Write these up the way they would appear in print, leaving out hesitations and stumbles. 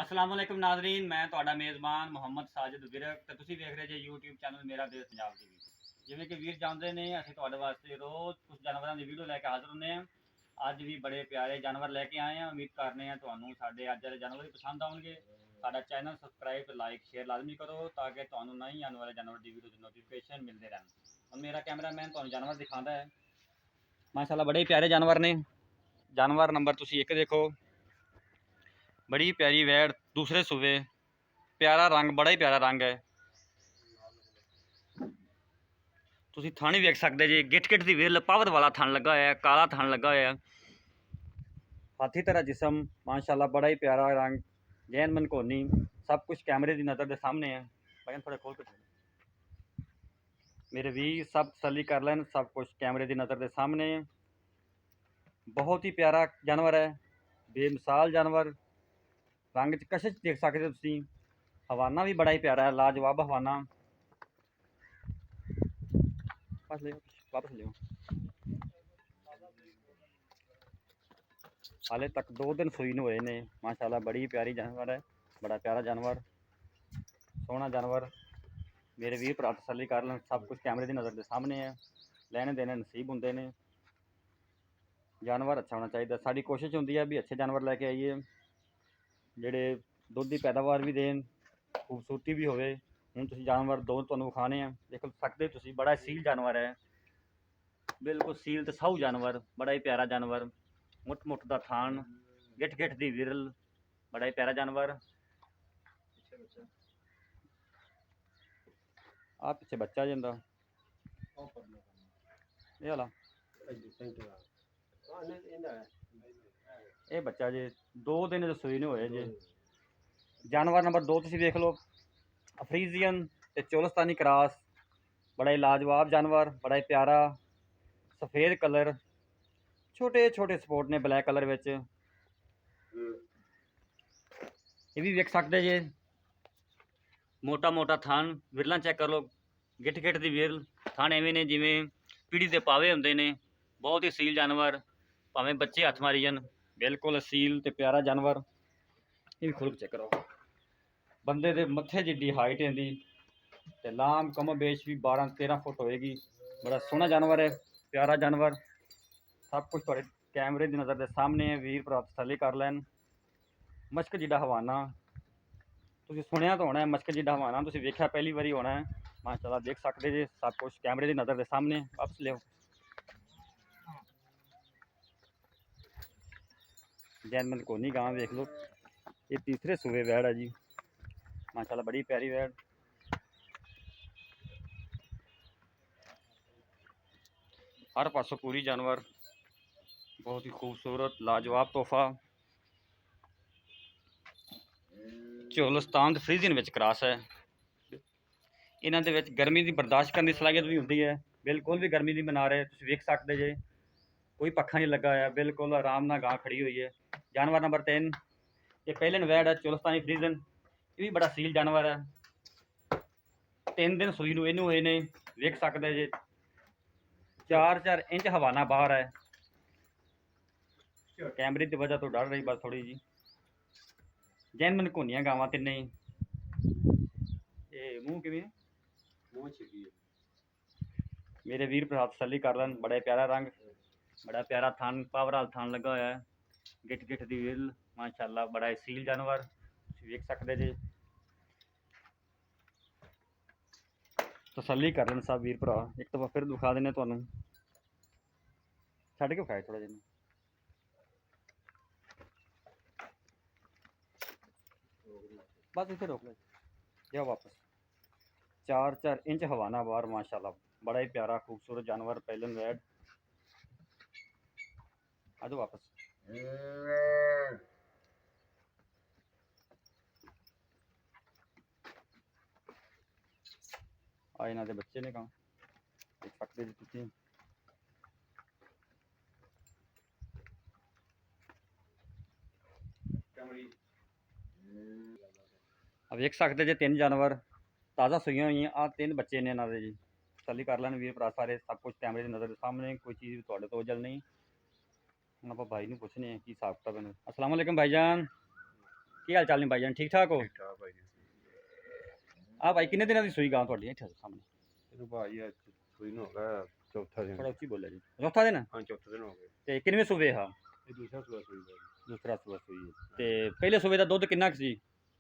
अस्सलाम वालेकुम नाज़रीन, मैं ਤੁਹਾਡਾ ਮੇਜ਼ਬਾਨ ਮੁਹੰਮਦ ਸਾजिद ਵਿਰਕ ਤੇ ਤੁਸੀਂ ਵੇਖ ਰਹੇ ਜੇ YouTube ਚੈਨਲ ਮੇਰਾ ਦੇਸ਼ ਪੰਜਾਬ ਟੀਵੀ। ਜਿਵੇਂ ਕਿ ਵੀਰ ਜਾਣਦੇ ਨੇ, ਅਸੀਂ ਤੁਹਾਡੇ ਵਾਸਤੇ ਰੋਜ਼ ਕੁਝ ਜਾਨਵਰਾਂ ਦੀ ਵੀਡੀਓ ਲੈ ਕੇ ਹਾਜ਼ਰ ਹੁੰਦੇ ਹਾਂ। ਅੱਜ ਵੀ ਬੜੇ ਪਿਆਰੇ ਜਾਨਵਰ ਲੈ ਕੇ ਆਏ ਹਾਂ। ਉਮੀਦ ਕਰਨੇ ਹਾਂ ਤੁਹਾਨੂੰ ਸਾਡੇ ਅੱਜ ਵਾਲੇ ਜਾਨਵਰ ਵੀ ਪਸੰਦ ਆਉਣਗੇ। ਸਾਡਾ ਚੈਨਲ ਸਬਸਕ੍ਰਾਈਬ ਤੇ ਲਾਈਕ ਸ਼ੇਅਰ ਲਾਜ਼ਮੀ ਕਰੋ ਤਾਂ ਕਿ ਤੁਹਾਨੂੰ ਨਹੀਂ ਆਉਣ ਵਾਲੇ ਜਾਨਵਰ ਦੀ ਵੀਡੀਓ ਦੀ ਨੋਟੀਫਿਕੇਸ਼ਨ ਮਿਲਦੇ ਰਹਿਣ। ਹੁਣ ਮੇਰਾ ਕੈਮਰਾਮੈਨ ਤੁਹਾਨੂੰ ਜਾਨਵਰ ਦਿਖਾਉਂਦਾ ਹੈ। ਮਾਸ਼ਾਅੱਲਾ ਬੜੇ ਪਿਆਰੇ ਜਾਨਵਰ ਨੇ। ਜਾਨਵਰ ਨੰਬਰ ਤੁਸੀਂ ਇੱਕ ਦੇਖੋ, बड़ी प्यारी वैड़, दूसरे सूबे, प्यारा रंग, बड़ा ही प्यारा रंग है। तुसी थन भी वेख सकते जी, गिट गिट की विल, पावर वाला थन लगा है, काला थन लगा है, हाथी तरह जिसम, माशाल्लाह बड़ा ही प्यारा रंग, जैन मन कोनी, सब कुछ कैमरे की नज़र के सामने है। भाई थोड़े खोल के मेरे भी सब तसल्ली कर लैन, सब कुछ कैमरे की नज़र के सामने है। बहुत ही प्यारा जानवर है, बेमिसाल जानवर। रंग च कशिश देख सकते हो तुसी। हवाना भी बड़ा ही प्यारा है, लाजवाब हवाना। वापस ले हाले तक 2 दिन सूई हुए ने। माशाल्लाह बड़ी प्यारी जानवर है, बड़ा प्यारा जानवर, सोहना जानवर। मेरे वीर भरा तसल्ली कर लें, सब कुछ कैमरे की नज़र के सामने है। लेने देने नसीब होंगे ने। जानवर अच्छा होना चाहिए। साड़ी कोशिश होंगी है भी अच्छे जानवर लैके आइए ਜਿਹੜੇ ਦੁੱਧ ਦੀ ਪੈਦਾਵਾਰ ਵੀ ਦੇਣ, ਖੂਬਸੂਰਤੀ ਵੀ ਹੋਵੇ। ਹੁਣ ਤੁਸੀਂ ਜਾਨਵਰ ਦੋ ਤੁਹਾਨੂੰ ਵਿਖਾਣੇ ਆ, ਦੇਖ ਸਕਦੇ ਤੁਸੀਂ। ਬੜਾ ਸੀਲ ਜਾਨਵਰ ਹੈ, ਬਿਲਕੁਲ ਸੀਲ ਤੇ ਸਾਊ ਜਾਨਵਰ, ਬੜਾ ਹੀ ਪਿਆਰਾ ਜਾਨਵਰ। ਮੁੱਠ ਮੁੱਠ ਦਾ ਥਾਣ, ਗਿੱਠ ਗਿੱਠ ਦੀ ਵਿਰਲ, ਬੜਾ ਹੀ ਪਿਆਰਾ ਜਾਨਵਰ। ਆ ਪਿੱਛੇ ਬੱਚਾ ਜਾਂਦਾ ਇਹ ਵਾਲਾ, ਇਹ ਬੱਚਾ ਜੇ 2 दिन रसोई नहीं होए जे। जानवर नंबर 2 तुसीं देख लो, अफ्रीजियन ते चोलस्तानी क्रॉस, बड़ा ही लाजवाब जानवर, बड़ा ही प्यारा, सफ़ेद कलर, छोटे छोटे स्पॉट ने ब्लैक कलर विच। ये भी वेख सकते जे, मोटा मोटा थान, विरला चेक कर लो, गिट गिट दी विरल, थान एवें ने जिवें पीढ़ी के पावे होंदे ने। बहुत ही सील जानवर, भावें बच्चे हथ मारी जान, बिल्कुल असील ते प्यारा जानवर। ये भी खुल चेक करो, बंदे दे मत्थे जिड्डी हाइट इहदी ते लाम कम बेश भी 12-13 फुट होएगी। बड़ा सोहना जानवर है, प्यारा जानवर। सब कुछ थोड़े कैमरे की नज़र के सामने है। वीर भरा तसल्ली कर लैन। मश्क जिड्डा हवाना तुसीं सुनिया तो होना है, मश्क जिड्डा हवाना तुसीं वेख्या पहली बारी होना है। माशाल्लाह देख सकते जी, सब कुछ कैमरे की नज़र के सामने। वापस लियो जैनमन कोनी गांव देख लो। ये तीसरे सूबे वैड़ है जी, माशाल्लाह बड़ी प्यारी वैड़। हर पासों पूरी जानवर, बहुत ही खूबसूरत लाजवाब तोहफा। चोलस्तान फ्रीजियन विच क्रॉस है। इन्हां दे विच गर्मी की बर्दाश्त करने की सलाहियत भी होंदी है, बिल्कुल भी गर्मी नहीं मना रहे। तुसीं वेख सकते जे, कोई पखा नहीं लगा है, बिल्कुल आराम नाल गां खड़ी हुई है। जानवर नंबर 3, ये पहले वैड़ है चोलस्तानी फ्रीजन। ये भी बड़ा सील जानवर है, 3 दिन सूई नूं इहनूं होए ने। वेख सकते जे 4-4 इंच हवाना बाहर है। कैमरे की वजह तो डर रही बस थोड़ी जी। जैन मन घोनियां गावां तिन्ने ही। ये मूँह किवें मेरे वीर भरा तसल्ली कर लैन। बड़ा प्यारा रंग, बड़ा प्यारा थान, पावर वाला थान लगा होया है, गिट गिट दी विल, माशाल्लाह बड़ा सील जानवर। वेख सकते जी, तसल्ली कर लें सब वीर भरा। एक दफा फिर दिखा देने तुहानूं, छड्ड के विखाए थोड़ा जिहा। बस इत्थे रोक ले, जाओ वापस। 4-4 इंच हवाना बाहर, माशाल्लाह बड़ा ही प्यारा खूबसूरत जानवर, पहलन वैड़। आ जाओ वापस। आ इन्हां दे बच्चे ने कहा, देख सकते जी तुसीं। वेख सकते जे 3 जानवर ताज़ा सूइयां हुई। आ 3 बच्चे ने इन्हां दे जी। तसल्ली कर लैन वीर भरा सारे, सब कुछ कैमरे की नज़र के सामने, कोई चीज़ भी तुहाडे तो ओझल नहीं। हुण आपां भाई नूं पुछने की हिसाब किताब है। अस्सलाम वालेकुम भाईजान, ਕੀ ਹਾਲ ਚਾਲ ਨੇ ਭਾਈ ਜਾਨ, ਠੀਕ ਠਾਕ ਹੋ? ਠੀਕ ਠਾਕ ਭਾਈ ਜੀ। ਆ ਭਾਈ ਕਿੰਨੇ ਦਿਨਾਂ ਦੀ ਸੂਈ ਗਾਂ ਤੁਹਾਡੀ ਇੱਥੇ ਸਾਹਮਣੇ? ਇਹਨੂੰ ਭਾਈ ਅੱਜ ਸੂਈ ਨੂੰ ਹੋ ਗਿਆ ਚੌਥਾ ਦਿਨ। ਥੋੜਾ ਉੱਚੀ ਬੋਲਿਆ ਜੀ। ਚੌਥਾ ਦਿਨ? ਹਾਂ ਚੌਥਾ ਦਿਨ ਹੋ ਗਿਆ। ਤੇ ਕਿੰਨਵੇਂ ਸੂਬੇ ਆ? ਇਹ ਦੂਸਰਾ ਸੂਆ ਸੂਈ ਭਾਈ। ਦੂਸਰਾ ਸੂਆ ਸੂਈ ਹੈ। ਤੇ ਪਹਿਲੇ ਸੂਬੇ ਦਾ ਦੁੱਧ ਕਿੰਨਾ ਕੁ ਸੀ?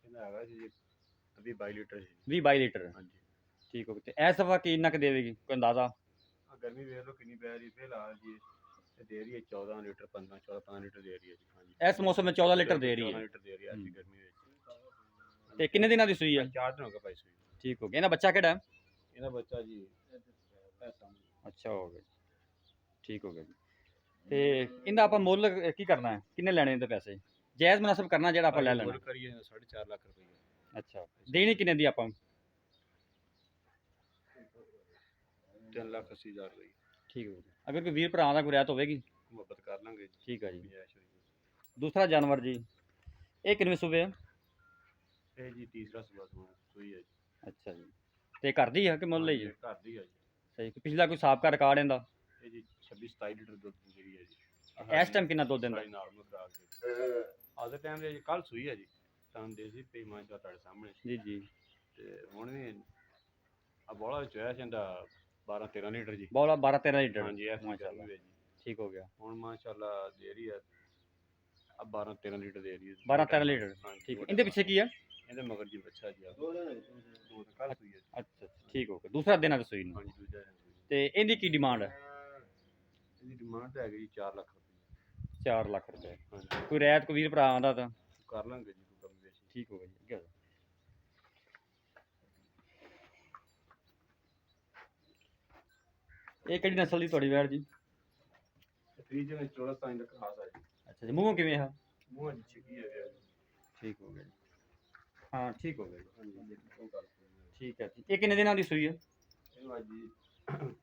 ਇਹਦਾ ਹੈਗਾ ਸੀ ਜੀ 22 ਲੀਟਰ ਸੀ। 20-22 ਲੀਟਰ। ਹਾਂਜੀ। ਠੀਕ ਹੋ ਗਿਆ। ਤੇ ਇਸ ਦਫਾ ਕਿੰਨਾ ਕੁ ਦੇਵੇਗੀ ਕੋਈ ਅੰਦਾਜ਼ਾ? ਆ ਗਰਮੀ ਵੇਖ ਲਓ ਕਿੰਨੀ ਪੈ ਰਹੀ ਫਿਲਹਾਲ ਜੀ। ਇਹ ਦੇ ਰਹੀ ਹੈ 14 ਲੀਟਰ 15 ਲੀਟਰ ਦੇ ਰਹੀ ਹੈ ਜੀ। ਹਾਂਜੀ ਇਸ ਮੌਸਮ ਵਿੱਚ 14 ਲੀਟਰ ਦੇ ਰਹੀ 14 ਹੈ। ਲੀਟਰ ਦੇ ਰਹੀ ਹੈ ਅੱਜ ਦੀ ਗਰਮੀ ਵਿੱਚ। ਤੇ ਕਿੰਨੇ ਦਿਨਾਂ ਦੀ ਸੂਈ ਹੈ? 4 ਦਿਨ ਹੋ ਗਏ ਭਾਈ ਸੂਈ। ਠੀਕ ਹੋ ਗਿਆ। ਇਹਦਾ ਬੱਚਾ ਕਿਹੜਾ? ਇਹਦਾ ਬੱਚਾ ਜੀ ਇਹ ਸਾਹਮਣੇ। ਅੱਛਾ ਹੋ ਗਿਆ। ਠੀਕ ਹੋ ਗਿਆ ਜੀ। ਤੇ ਇਹਦਾ ਆਪਾਂ ਮੁੱਲ ਕੀ ਕਰਨਾ ਹੈ? ਕਿੰਨੇ ਲੈਣੇ ਇਹਦੇ ਪੈਸੇ? ਜਾਇਜ਼ ਮੁਨਾਸਬ ਕਰਨਾ ਜਿਹੜਾ ਆਪਾਂ ਲੈ ਲੈਣਾ। ਕਰੀਏ 4.5 ਲੱਖ ਰੁਪਏ। ਅੱਛਾ, ਦੇਣੀ ਕਿੰਨੇ ਦੀ ਆਪਾਂ? 3,80,000 ਰੁਪਏ। ਠੀਕ ਹੋ ਗਿਆ। ਅਗਰ ਕੋਈ ਵੀਰ ਭਰਾਵਾਂ ਦਾ ਕੋਈ ਰਿਆਇਤ ਹੋਵੇਗੀ? ਮੁਹੱਬਤ ਕਰ ਲਾਂਗੇ ਜੀ। ਠੀਕ ਹੈ ਜੀ। ਗੁੰਜਾਇਸ਼ ਹੋਈ। ਦੂਸਰਾ ਜਾਨਵਰ ਜੀ, ਇਹ ਕਿੰਨਵੇਂ ਸੂਬੇ ਆ? ਇਹ ਜੀ ਤੀਸਰਾ ਸੂਈ ਹੈ ਜੀ। ਅੱਛਾ ਜੀ। ਤੇ ਘਰ ਦੀ ਹੈ ਕਿ ਮੁੱਲ ਲਈ ਜੀ? ਘਰ ਦੀ ਹੈ ਜੀ। ਸਹੀ। ਪਿਛਲਾ ਕੋਈ ਸਾਬਕਾ ਰਿਕਾਰਡ ਇਹਦਾ? ਇਹ ਜੀ 26-27 ਲੀਟਰ ਦੁੱਧ ਦਿੰਦੀ ਹੈ ਜੀ। ਇਸ ਟਾਈਮ ਕਿੰਨਾ ਦੁੱਧ ਦਿੰਦਾ? ਨਾਰਮਲ ਖਰਾਕ ਜੀ। ਅੱਜ ਦੇ ਟਾਈਮ ਦੇ ਕੱਲ ਸੂਈ ਹੈ ਜੀ। ਤਾਂ ਦੇਸੀ ਪਈ ਮਾਂ ਦਾ ਤੁਹਾਡੇ ਸਾਹਮਣੇ ਜੀ ਜੀ। ਤੇ ਹੁਣ ਵੀ ਆ ਬੋਲਾ ਵਿੱਚ ਹੋਇਆ ਸੀ ਇਹਦਾ 12-13 ਲੀਟਰ ਜੀ। ਬੋਲਾ 12-13 ਲੀਟਰ। ਹਾਂਜੀ ਇਹ ਮਾਸ਼ਾਅੱਲਾ। ਜੀ। ਠੀਕ ਹੋ ਗਿਆ। ਹੁਣ ਮਾਸ਼ਾਅੱਲਾ ਦੇ ਰਹੀ ਹੈ ਆ 12-13 ਲੀਟਰ ਦੇ ਰਹੀ ਹੈ। 12-13 ਲੀਟਰ। ਠੀਕ ਹੈ। ਇਹਦੇ ਪਿੱਛੇ ਕੀ ਹੈ? ਇਹਦੇ ਮਗਰ ਜੀ ਬੱਚਾ ਜੀ। ਕੱਲ ਸੂਈ ਹੈ ਜੀ। ਅੱਛਾ ਠੀਕ ਹੋ ਗਿਆ। ਦੂਸਰਾ ਦਿਨ ਆ ਸੂਈ ਨੂੰ। ਹਾਂਜੀ ਦੂਜਾ ਦਿਨ ਸੂਈ। ਤੇ ਇਹਦੀ ਕੀ ਡਿਮਾਂਡ ਹੈ? ਇਹਦੀ ਡਿਮਾਂਡ ਹੈਗੀ ਜੀ 4 ਲੱਖ ਰੁਪਏ। 4 ਲੱਖ ਰੁਪਏ। ਹਾਂਜੀ ਕੋਈ ਰਿਆਇਤ ਕੋਈ ਵੀਰ ਭਰਾ ਆਉਂਦਾ ਤਾਂ ਕਰ ਲਾਂਗੇ ਜੀ ਕੋਈ ਕਮ ਬੇਸ਼ੀ। ਠੀਕ ਹੋ ਗਿਆ ਜੀ। ਅੱਗੇ ਆ ਜਾਓ। ਇਹ ਕਿਹੜੀ ਨਸਲ ਦੀ ਤੁਹਾਡੀ ਵੈੜ ਜੀ? ਫਰੀਜ ਵਿੱਚ 14 ਦਾ ਖਾਸ ਹੈ ਜੀ। ਅੱਛਾ ਜੀ। ਮੂੰਹੋਂ ਕਿਵੇਂ ਆ? ਮੂੰਹ ਜੀ ਛਿੱਕੀ ਹੈ ਜੀ। ਠੀਕ ਹੋ ਗਿਆ ਜੀ। ਹਾਂ ਠੀਕ ਹੋ ਗਿਆ ਜੀ। ਹਾਂਜੀ ਉਹ ਗੱਲ ਠੀਕ ਹੈ ਜੀ। ਇਹ ਕਿੰਨੇ ਦਿਨਾਂ ਦੀ ਸੂਈ ਹੈ? ਇਹਨੂੰ ਅੱਜ ਜੀ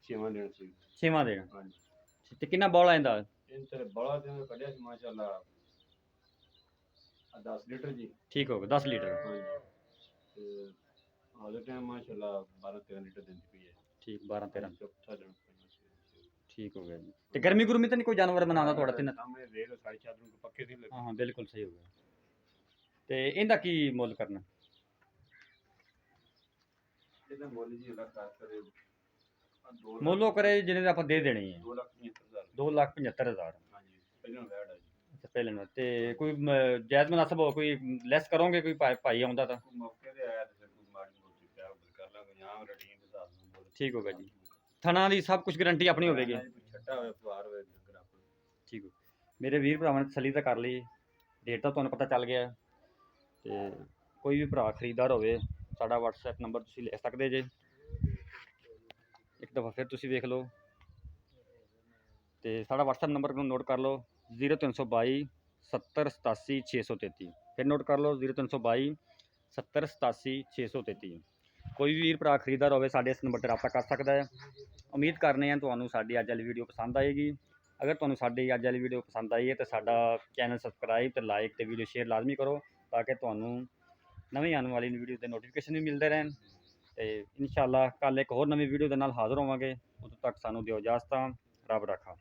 6ਵਾਂ ਦਿਨ ਸੂਈ। 6ਵਾਂ ਦਿਨ। ਹਾਂਜੀ। ਤੇ ਕਿੰਨਾ ਬੋਲਾ ਇਹਦਾ? ਇਹ ਤੇ ਬੜਾ ਦਿਨ ਕੱਢਿਆ ਸੀ ਮਾਸ਼ਾਅੱਲਾ 10 ਲੀਟਰ ਜੀ। ਠੀਕ ਹੋ ਗਿਆ। 10 ਲੀਟਰ। ਹਾਂਜੀ ਤੇ ਹਾਲੇ ਟਾਈਮ ਮਾਸ਼ਾਅੱਲਾ 12-13 ਲੀਟਰ ਦਿੰਦੀ ਪਈ ਹੈ। ਠੀਕ 12-13। ਚੌਥਾ ਦਿਨ ਠੀਕ ਹੋ ਗਿਆ ਜੀ। ਤੇ ਗਰਮੀ ਗੁਰਮੀ ਤਾਂ ਨਹੀਂ ਕੋਈ ਜਾਨਵਰ ਬਣਾਉਂਦਾ ਤੁਹਾਡਾ ਤੇ? ਸਾਹਮਣੇ ਵੇਖ ਸਾਰੀ ਚਾਦਰ ਨੂੰ ਪੱਕੇ ਨਹੀਂ ਲੱਗੇ। ਹਾਂ ਬਿਲਕੁਲ ਸਹੀ ਹੋ ਗਿਆ। ਤੇ ਇਹਦਾ ਕੀ ਮੁੱਲ ਕਰਨਾ? ਇਹਦਾ ਮੁੱਲ ਜੀ ਅੱਲਾ ਖਾਸ ਕਰੇ ਮੁੱਲੋਂ ਕਰੇ ਜਿਹਨੇ ਆਪਾਂ ਦੇ ਦੇਣੀ ਹੈ 2,75,000। 2,75,000। ਹਾਂਜੀ ਪਹਿਲਾਂ ਵੈੜ ਹੈ ਜੀ। ਅੱਛਾ ਪਹਿਲੇ ਨਾਲ ਤੇ ਕੋਈ ਜਾਇਜ਼ ਮੁਨਾਸਬ ਹੋ ਕੋਈ ਲੈਸ ਕਰੋਗੇ? ਕੋਈ ਭਾਈ ਆਉਂਦਾ ਤਾਂ? ਕੋਈ ਮੌਕੇ ਤੇ ਆਇਆ ਤੇ ਫਿਰ ਕੋਈ ਮਾੜੀ ਮੋਟੀ ਪਿਆ ਕਰ ਲਾਂਗੇ ਜਾਂ ਰਟੀਨ ਦੇ ਹਿਸਾਬ ਨਾਲ ਮੁੱਲ। ਠੀਕ ਹੋ ਗਿਆ ਜੀ। ਥਣਾ ਦੀ ਸਭ ਕੁਝ ਗਾਰੰਟੀ ਆਪਣੀ ਹੋਵੇਗੀ? ਕੋਈ ਛੱਟਾ ਹੋਵੇ ਫੁਹਾਰ ਹੋਵੇ ਡੰਗਰ ਆਪਣਾ। ਠੀਕ ਹੋ। ਮੇਰੇ ਵੀਰ ਭਰਾਵਾਂ ਨੇ ਤਸੱਲੀ ਤਾਂ ਕਰ ਲਈ, ਰੇਟ ਤਾਂ ਤੁਹਾਨੂੰ ਪਤਾ ਚੱਲ ਗਿਆ। ਤੇ ਕੋਈ ਵੀ ਭਰਾ ਖਰੀਦਦਾਰ ਹੋਵੇ ਸਾਡਾ WhatsApp ਨੰਬਰ ਤੁਸੀਂ ਲੈ ਸਕਦੇ ਜੇ। ਇੱਕ ਦਫਾ ਫਿਰ ਤੁਸੀਂ ਵੇਖ ਲਓ। ਤੇ ਸਾਡਾ WhatsApp ਨੰਬਰ ਨੂੰ ਨੋਟ ਕਰ ਲਓ 0322 70 87 633। ਫਿਰ ਨੋਟ ਕਰ ਲਓ 0322 70 87 633। ਕੋਈ ਵੀ ਵੀਰ ਭਰਾ ਖਰੀਦਦਾਰ ਹੋਵੇ ਸਾਡੇ ਇਸ ਨੰਬਰ 'ਤੇ ਰਾਬਤਾ ਕਰ ਸਕਦਾ ਹੈ। ਉਮੀਦ ਕਰਨੇ ਹਾਂ ਤੁਹਾਨੂੰ ਸਾਡੀ ਅੱਜ ਵਾਲੀ ਵੀਡੀਓ ਪਸੰਦ ਆਏਗੀ। ਅਗਰ ਤੁਹਾਨੂੰ ਸਾਡੀ ਅੱਜ ਵਾਲੀ ਵੀਡੀਓ ਪਸੰਦ ਆਈ ਹੈ ਤਾਂ ਸਾਡਾ ਚੈਨਲ ਸਬਸਕ੍ਰਾਈਬ ਤੇ ਲਾਈਕ ਤੇ ਵੀਡੀਓ ਸ਼ੇਅਰ ਲਾਜ਼ਮੀ ਕਰੋ ਤਾਂ ਕਿ ਤੁਹਾਨੂੰ ਨਵੀਂ ਆਉਣ ਵਾਲੀ ਵੀਡੀਓ ਦੇ ਨੋਟੀਫਿਕੇਸ਼ਨ ਵੀ ਮਿਲਦੇ ਰਹਿਣ। ਤੇ ਇਨਸ਼ਾਅੱਲਾ ਕੱਲ੍ਹ ਇੱਕ ਹੋਰ ਨਵੀਂ ਵੀਡੀਓ ਦੇ ਨਾਲ ਹਾਜ਼ਰ ਹੋਵਾਂਗੇ। ਉਦੋਂ ਤੱਕ ਸਾਨੂੰ ਦਿਓ ਇਜਾਜ਼ਤ। ਰੱਬ ਰਾਖਾ।